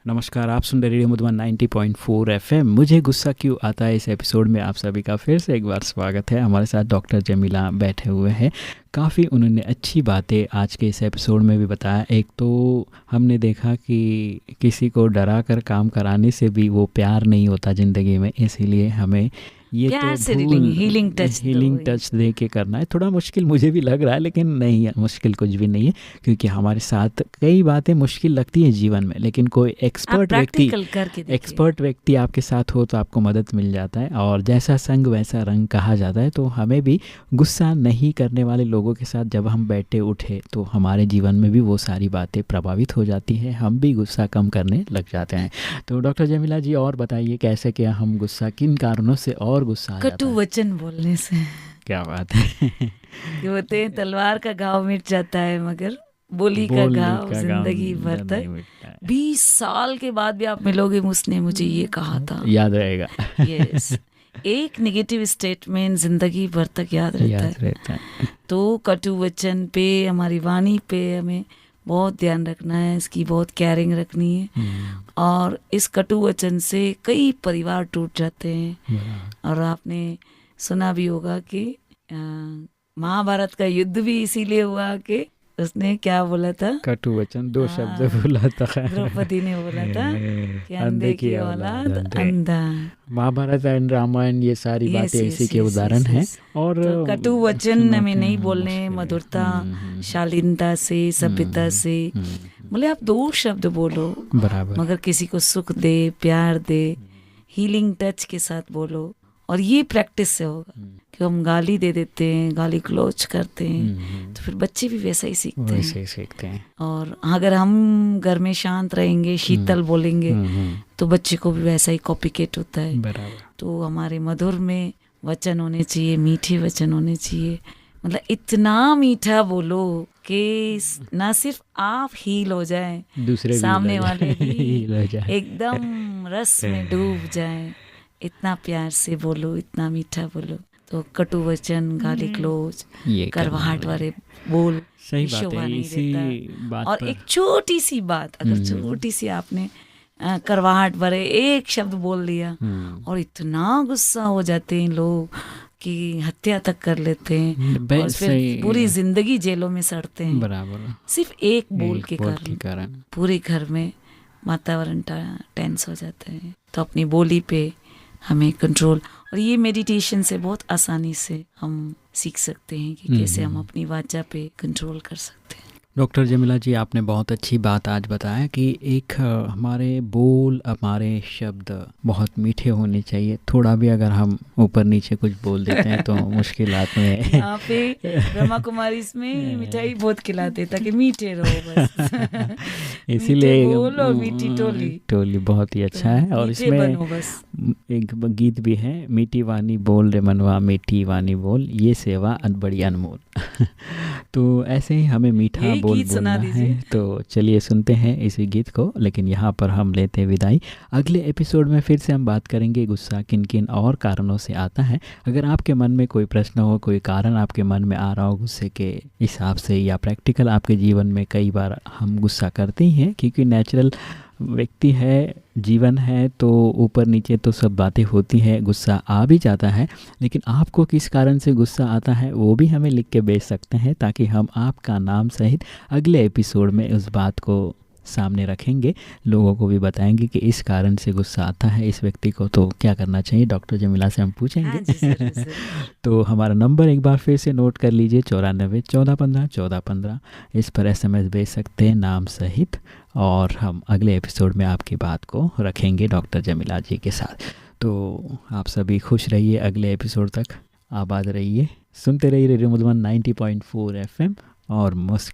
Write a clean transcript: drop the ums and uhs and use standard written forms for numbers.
नमस्कार, आप सुन रहे रेडियो मधुबन 90.4 एफएम। मुझे गुस्सा क्यों आता है, इस एपिसोड में आप सभी का फिर से एक बार स्वागत है। हमारे साथ डॉक्टर जमीला बैठे हुए हैं। काफ़ी उन्होंने अच्छी बातें आज के इस एपिसोड में भी बताया। एक तो हमने देखा कि किसी को डरा कर काम कराने से भी वो प्यार नहीं होता ज़िंदगी में, इसीलिए हमें ये प्यार तो से भूल हीलिंग टच दे के करना है। थोड़ा मुश्किल मुझे भी लग रहा है, लेकिन नहीं है, मुश्किल कुछ भी नहीं है, क्योंकि हमारे साथ कई बातें मुश्किल लगती हैं जीवन में, लेकिन कोई एक्सपर्ट व्यक्ति आपके साथ हो तो आपको मदद मिल जाता है। और जैसा संग वैसा रंग कहा जाता है, तो हमें भी गुस्सा नहीं करने वाले लोगों के साथ जब हम बैठे उठे तो हमारे जीवन में भी वो सारी बातें प्रभावित हो जाती हैं, हम भी गुस्सा कम करने लग जाते हैं। तो डॉक्टर जमीला जी, और बताइए कैसे क्या हम गुस्सा, किन कारणों से और गुस्सा आ जाता कटु है? वचन बोलने से। क्या बात है। कि बोलते हैं तलवार का घाव मिट जाता है, मगर बोली का घाव जिंदगी भर तक। 20 साल के बाद भी आप मिलोगे, उसने मुझे ये कहा था, याद रहेगा। यस। एक नेगेटिव स्टेटमेंट जिंदगी भर तक याद रहता है। तो कटु वचन पे, हमारी वाणी पे हमें बहुत ध्यान रखना है, इसकी बहुत केयरिंग रखनी है। और इस कटु वचन से कई परिवार टूट जाते हैं। और आपने सुना भी होगा कि महाभारत का युद्ध भी इसीलिए हुआ कि उसने क्या बोला था, कटु वचन, दो शब्द बोला था। द्रौपदी ने बोला था कि अंधे की औलाद अंधा। महाभारत एंड रामायण, ये सारी बातें इसी के उदाहरण हैं। और तो कटु वचन हमें नहीं बोलने, मधुरता, शालीनता से, सभ्यता से। बोले आप 2 शब्द बोलो बराबर, मगर किसी को सुख दे, प्यार दे, हीलिंग टच के साथ बोलो। और ये प्रैक्टिस से होगा कि हम गाली दे देते हैं, गाली क्लोज करते हैं, तो फिर बच्चे भी वैसा ही सीखते हैं। और अगर हम घर में शांत रहेंगे, शीतल बोलेंगे, तो बच्चे को भी वैसा ही कॉपीकेट होता है। बराबर। तो हमारे मधुर में वचन होने चाहिए, मीठे वचन होने चाहिए। मतलब इतना मीठा बोलो कि ना सिर्फ आप हील हो जाए, दूसरे सामने वाले भी एकदम रस में डूब जाए। इतना प्यार से बोलो, इतना मीठा बोलो। तो कटु वचन, गाली क्लोज, करवाहट वाले बोल, सही बात है। इसी बात और एक छोटी सी बात, अगर छोटी सी आपने करवाहट भरे एक शब्द बोल दिया और इतना गुस्सा हो जाते हैं लोग कि हत्या तक कर लेते हैं, और फिर पूरी जिंदगी जेलों में सड़ते हैं। बराबर, सिर्फ एक बोल के कारण पूरे घर में वातावरण टेंस हो जाता है। तो अपनी बोली पे हमें कंट्रोल, और ये मेडिटेशन से बहुत आसानी से हम सीख सकते हैं कि कैसे हम अपनी वाचा पे कंट्रोल कर सकते हैं। डॉक्टर जमीला जी, आपने बहुत अच्छी बात आज बताया कि एक हमारे बोल, हमारे शब्द बहुत मीठे होने चाहिए। थोड़ा भी अगर हम ऊपर नीचे कुछ बोल देते हैं तो मुश्किलात में यहाँ पे ब्रह्मा कुमारी इसमें मिठाई बहुत खिलाते ताकि मीठे रहो बस। इसीलिए बोलो मीठी टोली बहुत ही अच्छा है। और इसमें एक गीत भी है, मीठी वानी बोल रे मनवा, मीठी वानी बोल, ये सेवा बड़ी अनमोल। तो ऐसे ही हमें मीठा बोलना है। तो चलिए सुनते हैं इसी गीत को, लेकिन यहाँ पर हम लेते हैं विदाई। अगले एपिसोड में फिर से हम बात करेंगे गुस्सा किन किन और कारणों से आता है। अगर आपके मन में कोई प्रश्न हो, कोई कारण आपके मन में आ रहा हो गुस्से के हिसाब से, या प्रैक्टिकल आपके जीवन में कई बार हम गुस्सा करते ही हैं, क्योंकि नेचुरल व्यक्ति है, जीवन है, तो ऊपर नीचे तो सब बातें होती हैं, गुस्सा आ भी जाता है। लेकिन आपको किस कारण से गुस्सा आता है वो भी हमें लिख के भेज सकते हैं, ताकि हम आपका नाम सहित अगले एपिसोड में उस बात को सामने रखेंगे, लोगों को भी बताएंगे कि इस कारण से गुस्सा आता है इस व्यक्ति को, तो क्या करना चाहिए। डॉक्टर जमीला से हम पूछेंगे। तो हमारा नंबर एक बार फिर से नोट कर लीजिए, 94 14 15 14 15। इस पर SMS भेज सकते हैं नाम सहित, और हम अगले एपिसोड में आपकी बात को रखेंगे डॉक्टर जमीला जी के साथ। तो आप सभी खुश रहिए, अगले एपिसोड तक आबाद रहिए, सुनते रहिए रेडियो मधुबन 90.4 FM और मुस्क